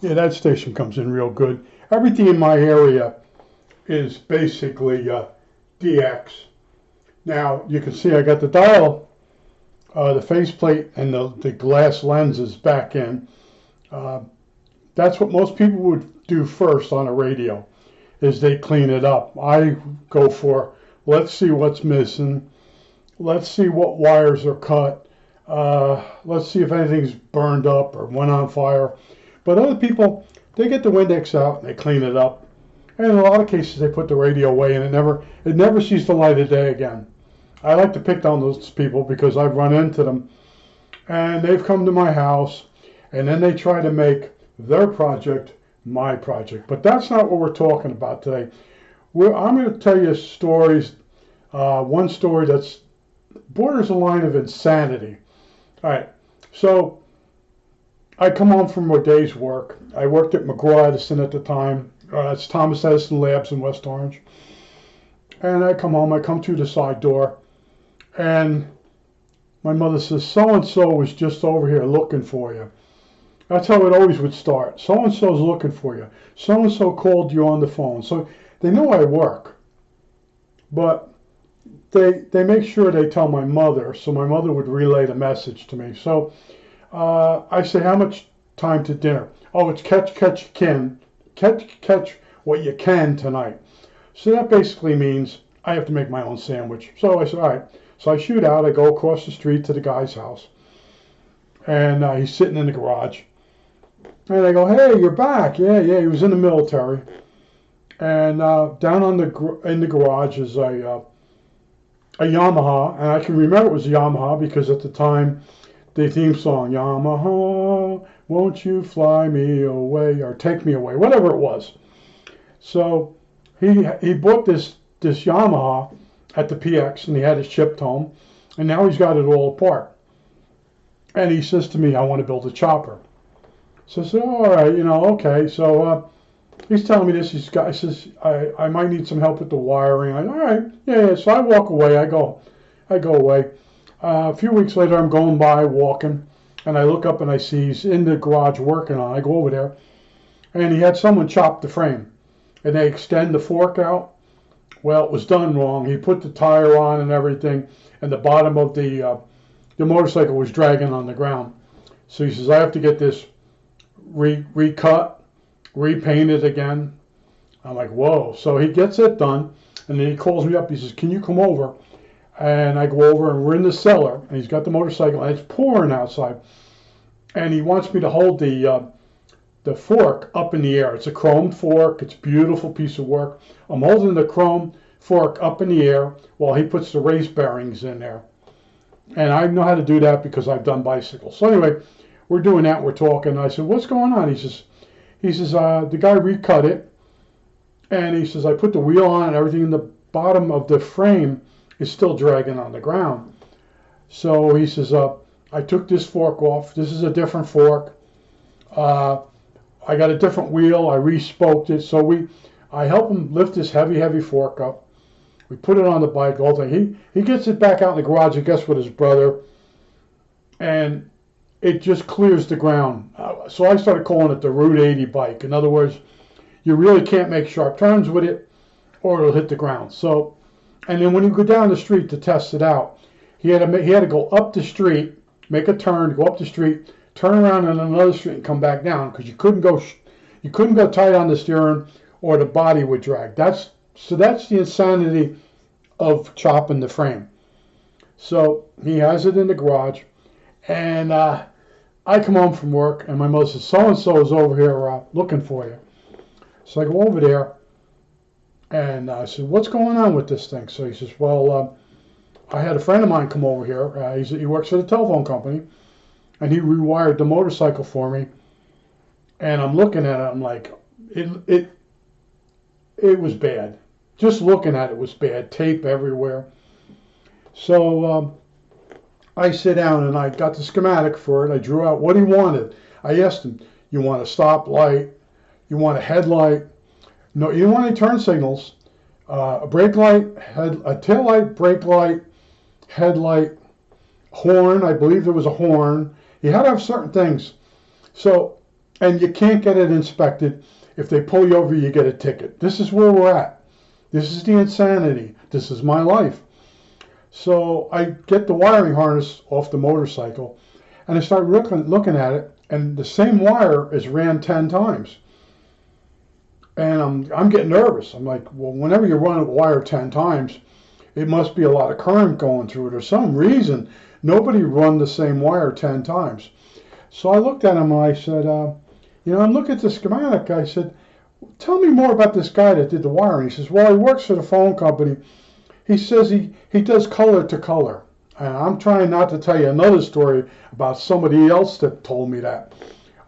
Yeah, that station comes in real good. Everything in my area is basically DX. Now, you can see I got the dial, the faceplate, and the glass lenses back in. Uh, that's what most people would do first on a radio, is they clean it up. I go for, let's see what's missing. Let's see what wires are cut. Let's see if anything's burned up or went on fire. But other people, they get the Windex out and they clean it up. And in a lot of cases, they put the radio away and it never sees the light of day again. I like to pick on those people because I've run into them and they've come to my house and then they try to make their project my project. But that's not what we're talking about today. I'm going to tell you stories. One story that's borders a line of insanity. All right, so I come home from a day's work. I worked at McGraw Edison at the time. It's Thomas Edison Labs in West Orange. And I come home, I come through the side door, and my mother says, so-and-so was just over here looking for you. That's how it always would start. So-and-so's looking for you. So-and-so called you on the phone. So they know I work, but they make sure they tell my mother, so my mother would relay the message to me. So I say, how much time to dinner? Oh, it's catch what you can tonight. So that basically means I have to make my own sandwich. So I said, all right. So I shoot out. I go across the street to the guy's house, and he's sitting in the garage. And I go, hey, you're back. Yeah, he was in the military. And down in the garage is a Yamaha, and I can remember it was a Yamaha because at the time the theme song, Yamaha, won't you fly me away or take me away, whatever it was. So he bought this Yamaha at the PX and he had it shipped home, and now he's got it all apart. And he says to me, I want to build a chopper. So I said, all right, okay. So he's telling me this. He says, I might need some help with the wiring. All right, yeah. So I walk away. I go away. A few weeks later, I'm going by, walking, and I look up and I see he's in the garage working on it. I go over there, and he had someone chop the frame, and they extend the fork out. Well, it was done wrong. He put the tire on and everything, and the bottom of the motorcycle was dragging on the ground. So he says, I have to get this recut, repainted again. I'm like, whoa. So he gets it done, and then he calls me up. He says, can you come over? And I go over, and we're in the cellar, and he's got the motorcycle, and it's pouring outside. And he wants me to hold the fork up in the air. It's a chrome fork. It's a beautiful piece of work. I'm holding the chrome fork up in the air while he puts the race bearings in there. And I know how to do that because I've done bicycles. So anyway, we're doing that. We're talking. I said, what's going on? He says, the guy recut it. And he says, I put the wheel on and everything in the bottom of the frame is still dragging on the ground. So he says, I took this fork off. This is a different fork. I got a different wheel. I re-spoked it. So I help him lift this heavy fork up. We put it on the bike, all thing. He gets it back out in the garage, I guess, with his brother. And it just clears the ground. So I started calling it the Route 80 bike. In other words, you really can't make sharp turns with it or it'll hit the ground. So, and then when you go down the street to test it out, he had to go up the street, make a turn, go up the street, turn around on another street and come back down because you couldn't go tight on the steering or the body would drag. That's the insanity of chopping the frame. So he has it in the garage, and I come home from work, and my mother says, so-and-so is over here looking for you. So I go over there, and I said, what's going on with this thing? So he says, well, I had a friend of mine come over here. He works for the telephone company, and he rewired the motorcycle for me. And I'm looking at it, I'm like, it was bad. Just looking at it was bad. Tape everywhere. So I sit down and I got the schematic for it. I drew out what he wanted. I asked him, you want a stop light? You want a headlight? No, you don't want any turn signals. A brake light, a tail light, brake light, headlight, horn. I believe there was a horn. You had to have certain things. So and you can't get it inspected. If they pull you over, you get a ticket. This is where we're at. This is the insanity. This is my life. So I get the wiring harness off the motorcycle, and I start looking at it, and the same wire is ran 10 times. And I'm getting nervous. I'm like, well, whenever you run a wire 10 times, it must be a lot of current going through it. Or some reason, nobody run the same wire 10 times. So I looked at him and I said, I'm looking at the schematic. I said, tell me more about this guy that did the wiring. He says, well, he works for the phone company. He says he does color to color. And I'm trying not to tell you another story about somebody else that told me that.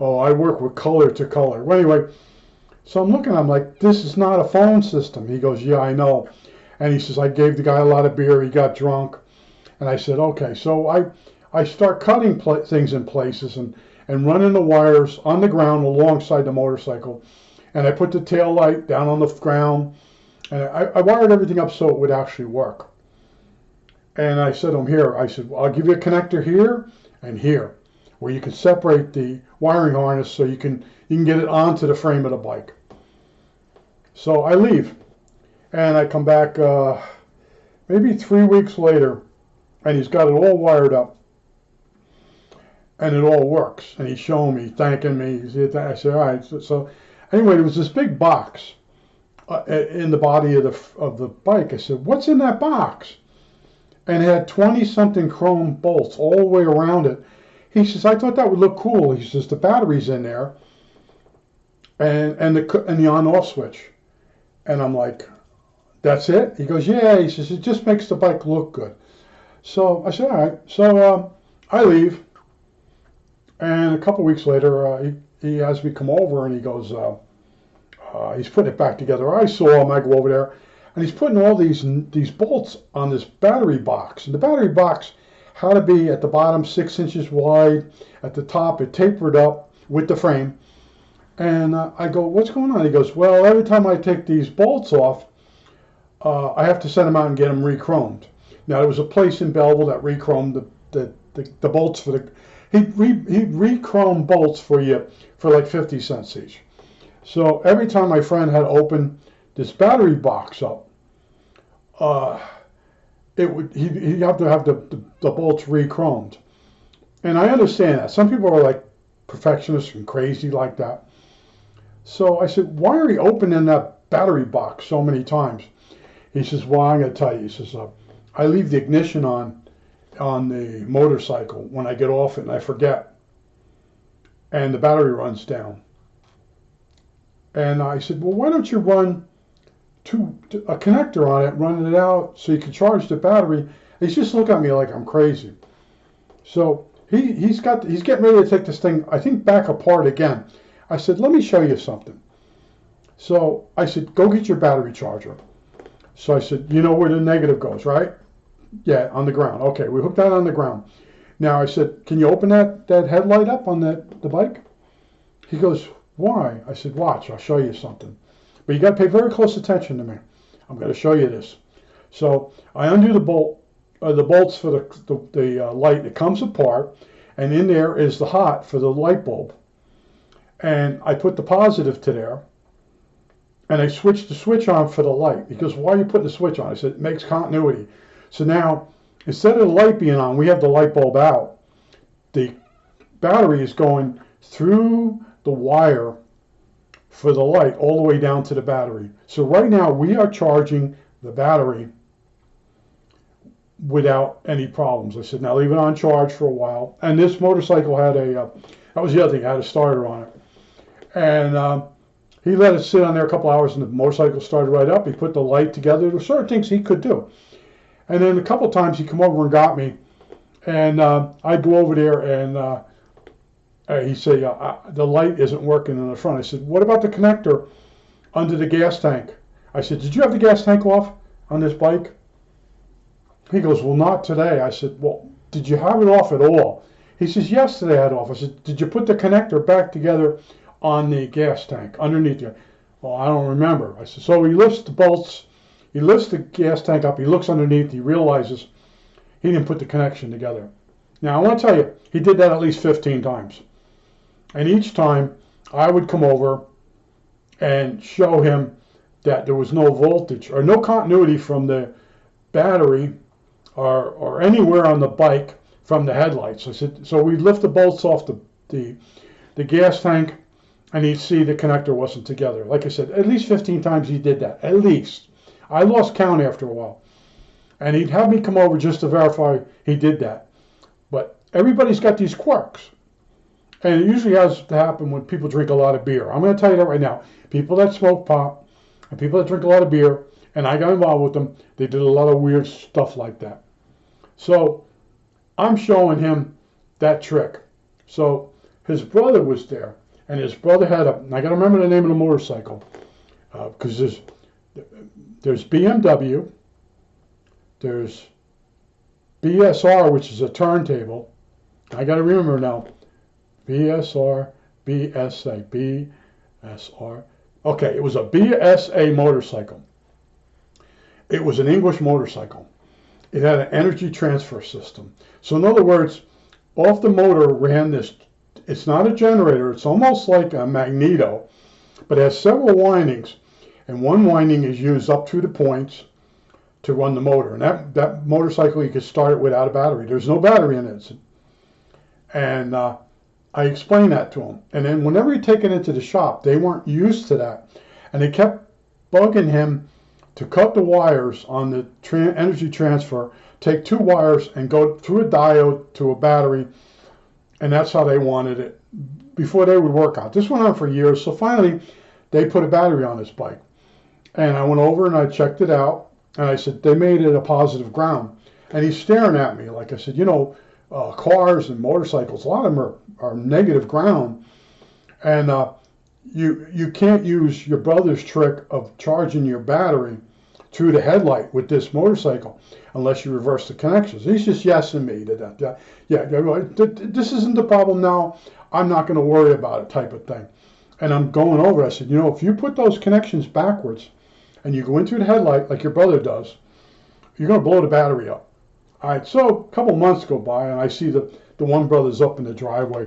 Oh, I work with color to color. Well, anyway, so I'm looking, I'm like, this is not a phone system. He goes, yeah, I know. And he says, I gave the guy a lot of beer. He got drunk. And I said, okay. So I start cutting things in places and running the wires on the ground alongside the motorcycle. And I put the tail light down on the ground. And I wired everything up so it would actually work. And I said to him, here, I said, well, I'll give you a connector here and here, where you can separate the wiring harness so you can get it onto the frame of the bike. So I leave, and I come back maybe 3 weeks later, and he's got it all wired up, and it all works. And he's showing me, thanking me. I said, all right. So anyway, there was this big box in the body of the bike. I said, what's in that box? And it had 20-something chrome bolts all the way around it. He says, I thought that would look cool. He says, the battery's in there, and the on-off switch. And I'm like, that's it? He goes, yeah. He says, it just makes the bike look good. So I said, all right. So I leave. And a couple weeks later, he has me come over, and he goes, he's putting it back together. I saw him. I go over there, and he's putting all these bolts on this battery box. And the battery box had to be at the bottom 6 inches wide. At the top, it tapered up with the frame. And I go, what's going on? He goes, well, every time I take these bolts off, I have to send them out and get them re-chromed. Now, there was a place in Belleville that re-chromed the bolts for the... He'd re-chrome bolts for you for like 50 cents each. So every time my friend had opened this battery box up, he'd have to have the bolts re-chromed. And I understand that. Some people are like perfectionists and crazy like that. So I said, why are you opening that battery box so many times? He says, well, I'm going to tell you. He says, I leave the ignition on the motorcycle when I get off it and I forget. And the battery runs down. And I said, well, why don't you run a connector on it, run it out so you can charge the battery? He's just looking at me like I'm crazy. So he's getting ready to take this thing, I think, back apart again. I said, let me show you something. So I said, go get your battery charger. So I said, you know where the negative goes, right? Yeah, on the ground. Okay, we hooked that on the ground. Now I said, can you open that headlight up on the bike? He goes, why? I said, watch, I'll show you something. But you got to pay very close attention to me. I'm going to show you this. So I undo the bolts for the light. It comes apart, and in there is the hot for the light bulb. And I put the positive to there, and I switched the switch on for the light. Because why are you putting the switch on? I said, it makes continuity. So now, instead of the light being on, we have the light bulb out. The battery is going through the wire for the light all the way down to the battery. So right now, we are charging the battery without any problems. I said, now leave it on charge for a while. And this motorcycle had that was the other thing, it had a starter on it. And he let it sit on there a couple hours, and the motorcycle started right up. He put the light together. There were certain things he could do. And then a couple times he come over and got me, and I'd go over there, and he'd say, the light isn't working in the front. I said, what about the connector under the gas tank? I said, did you have the gas tank off on this bike? He goes, well, not today. I said, well, did you have it off at all? He says, yesterday I had it off. I said, did you put the connector back together on the gas tank underneath you? Well, I don't remember. I said, so he lifts the bolts, he lifts the gas tank up, he looks underneath, he realizes he didn't put the connection together. Now, I want to tell you, he did that at least 15 times. And each time, I would come over and show him that there was no voltage or no continuity from the battery or anywhere on the bike from the headlights. I said, so we'd lift the bolts off the gas tank, and he'd see the connector wasn't together. Like I said, at least 15 times he did that, at least. I lost count after a while. And he'd have me come over just to verify he did that. But everybody's got these quirks. And it usually has to happen when people drink a lot of beer. I'm going to tell you that right now. People that smoke pot and people that drink a lot of beer, and I got involved with them, they did a lot of weird stuff like that. So I'm showing him that trick. So his brother was there, and his brother had I got to remember the name of the motorcycle, because there's BMW, there's BSR, which is a turntable. I got to remember now. BSR, BSA, BSR. Okay, it was a BSA motorcycle. It was an English motorcycle. It had an energy transfer system. So in other words, off the motor ran this, it's not a generator, it's almost like a magneto, but it has several windings. And one winding is used up through the points to run the motor. And that motorcycle, you could start it without a battery. There's no battery in it. And I explained that to him. And then whenever he take it into the shop, they weren't used to that. And they kept bugging him to cut the wires on the energy transfer, take two wires and go through a diode to a battery. And that's how they wanted it before they would work out. This went on for years. So finally, they put a battery on his bike. And I went over and I checked it out. And I said, they made it a positive ground. And he's staring at me. Like I said, you know, cars and motorcycles, a lot of them are negative ground. And you can't use your brother's trick of charging your battery through the headlight with this motorcycle unless you reverse the connections. He's just yesing me to that. Yeah, this isn't the problem now. I'm not going to worry about it type of thing. And I'm going over. I said, you know, if you put those connections backwards and you go in through the headlight like your brother does, you're going to blow the battery up. All right, so a couple months go by, and I see the one brother's up in the driveway,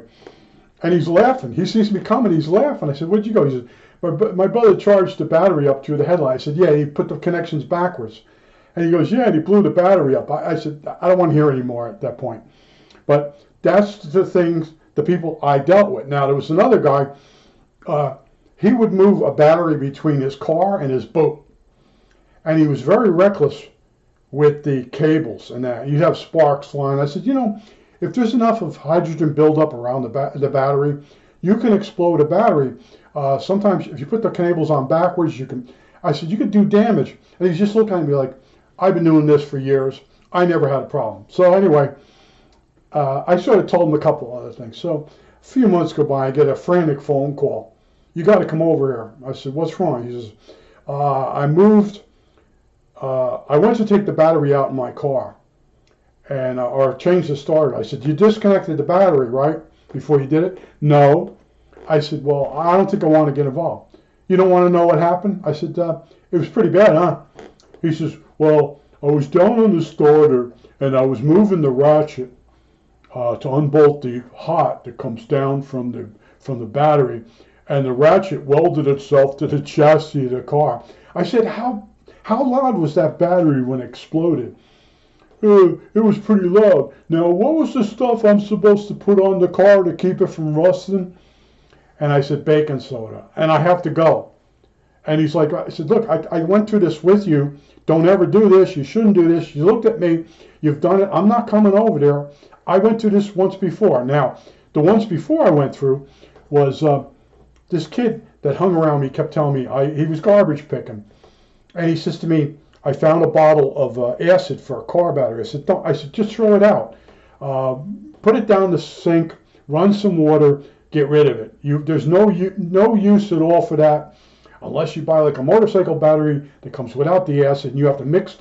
and he's laughing. He sees me coming, he's laughing. I said, where'd you go? He said, my brother charged the battery up through the headlight. I said, yeah, he put the connections backwards. And he goes, yeah, and he blew the battery up. I said, I don't want to hear anymore at that point. But that's the things, the people I dealt with. Now, there was another guy, he would move a battery between his car and his boat. And he was very reckless with the cables and that. You'd have sparks flying. I said, you know, if there's enough of hydrogen buildup around the battery, you can explode a battery. Sometimes if you put the cables on backwards, I said, you could do damage. And he's just looking at me like, I've been doing this for years. I never had a problem. So anyway, I sort of told him a couple other things. So a few months go by, I get a frantic phone call. You got to come over here. I said, what's wrong? He says, I went to take the battery out in my car and or change the starter. I said, you disconnected the battery, right, before you did it? No. I said, well, I don't think I want to get involved. You don't want to know what happened? I said, it was pretty bad, huh? He says, well, I was down on the starter and I was moving the ratchet to unbolt the hot that comes down from the battery, and the ratchet welded itself to the chassis of the car. I said, how loud was that battery when it exploded? It was pretty loud. Now, what was the stuff I'm supposed to put on the car to keep it from rusting? And I said, baking soda. And I have to go. And he's like, I said, look, I went through this with you. Don't ever do this. You shouldn't do this. You looked at me. You've done it. I'm not coming over there. I went through this once before. Now, the once before I went through was this kid that hung around me kept telling me he was garbage picking. And he says to me, I found a bottle of acid for a car battery. I said, don't. I said, just throw it out. Put it down the sink, run some water, get rid of it. There's no use at all for that unless you buy like a motorcycle battery that comes without the acid and you have to mix.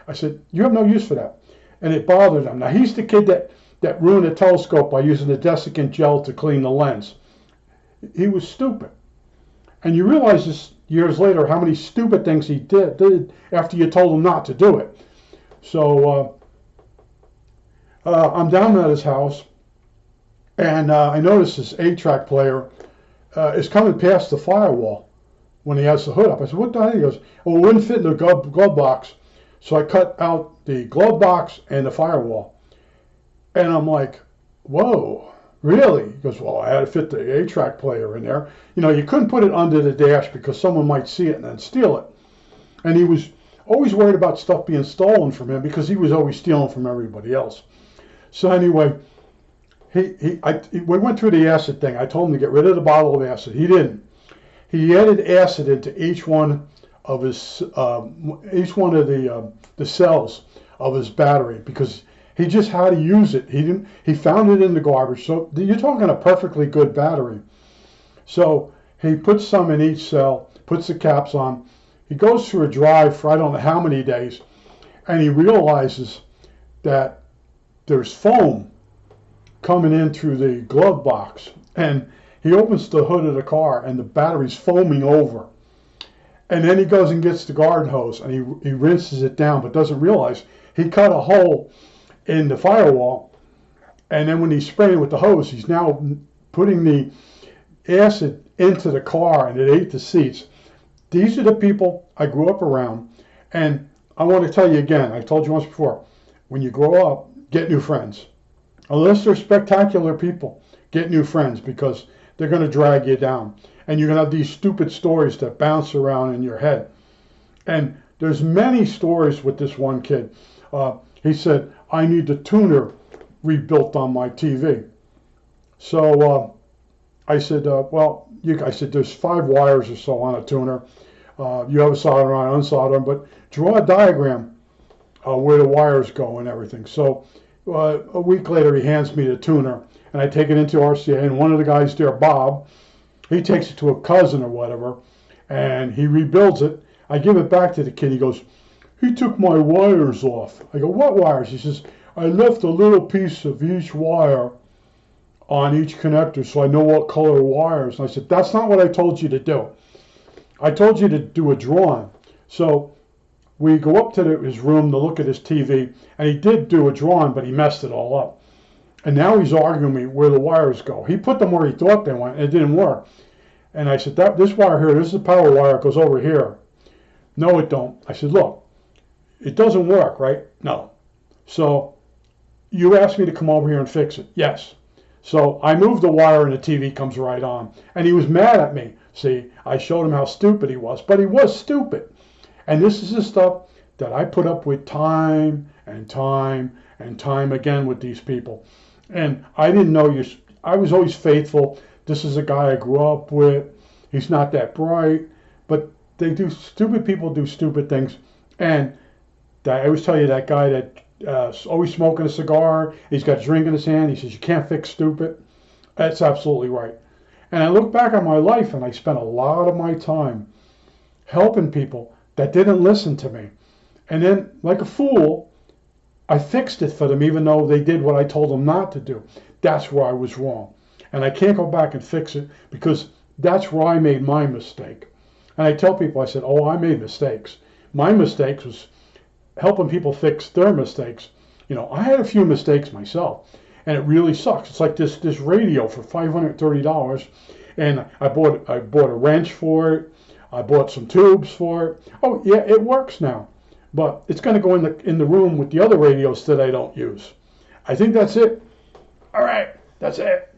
I said, you have no use for that. And it bothered him. Now, he's the kid that ruined a telescope by using the desiccant gel to clean the lens. He was stupid. And you realize this years later how many stupid things he did after you told him not to do it. So I'm down at his house, and I noticed this 8-track player is coming past the firewall when he has the hood up. I said, what the hell? He goes, well, it wouldn't fit in the glove box. So I cut out the glove box and the firewall. And I'm like, whoa, really? He goes, well, I had to fit the 8-track player in there. You know, you couldn't put it under the dash because someone might see it and then steal it. And he was always worried about stuff being stolen from him because he was always stealing from everybody else. So anyway, we went through the acid thing. I told him to get rid of the bottle of acid. He didn't. He added acid into each one of the cells of his battery because he just had to use it. He found it in the garbage. So you're talking a perfectly good battery. So he puts some in each cell, puts the caps on. He goes through a drive for I don't know how many days, and he realizes that there's foam coming in through the glove box. And he opens the hood of the car, and the battery's foaming over. And then he goes and gets the garden hose, and he rinses it down, but doesn't realize he cut a hole in the firewall. And then when he's spraying with the hose, he's now putting the acid into the car, and it ate the seats. These are the people I grew up around. And I want to tell you again, I told you once before, when you grow up, get new friends. Unless they're spectacular people, get new friends because they're going to drag you down. And you're going to have these stupid stories that bounce around in your head. And there's many stories with this one kid. He said, I need the tuner rebuilt on my TV. So I said, I said, there's 5 wires or so on a tuner. You have a solder on, unsolder them, but draw a diagram where the wires go and everything. So a week later, he hands me the tuner, and I take it into RCA, and one of the guys there, Bob, he takes it to a cousin or whatever, and he rebuilds it. I give it back to the kid. He goes, he took my wires off. I go, what wires? He says, I left a little piece of each wire on each connector so I know what color wires. And I said, that's not what I told you to do. I told you to do a drawing. So we go up to his room to look at his TV, and he did do a drawing, but he messed it all up. And now he's arguing me where the wires go. He put them where he thought they went, and it didn't work. And I said, this wire here, this is the power wire, it goes over here. No, it don't. I said, look, it doesn't work, right? No. So you asked me to come over here and fix it. Yes. So I moved the wire and the TV comes right on. And he was mad at me. See, I showed him how stupid he was, but he was stupid. And this is the stuff that I put up with time and time and time again with these people. And I didn't know I was always faithful. This is a guy I grew up with. He's not that bright, but stupid people do stupid things. And I always tell you that guy that always smoking a cigar, he's got a drink in his hand, he says, you can't fix stupid. That's absolutely right. And I look back on my life and I spent a lot of my time helping people that didn't listen to me. And then, like a fool, I fixed it for them even though they did what I told them not to do. That's where I was wrong. And I can't go back and fix it because that's where I made my mistake. And I tell people, I said, oh, I made mistakes. My mistakes was helping people fix their mistakes. You know, I had a few mistakes myself, and it really sucks. It's like this radio for $530, and I bought a wrench for it. I bought some tubes for it. Oh yeah, it works now, but it's going to go in the room with the other radios that I don't use. I think that's it. All right, that's it.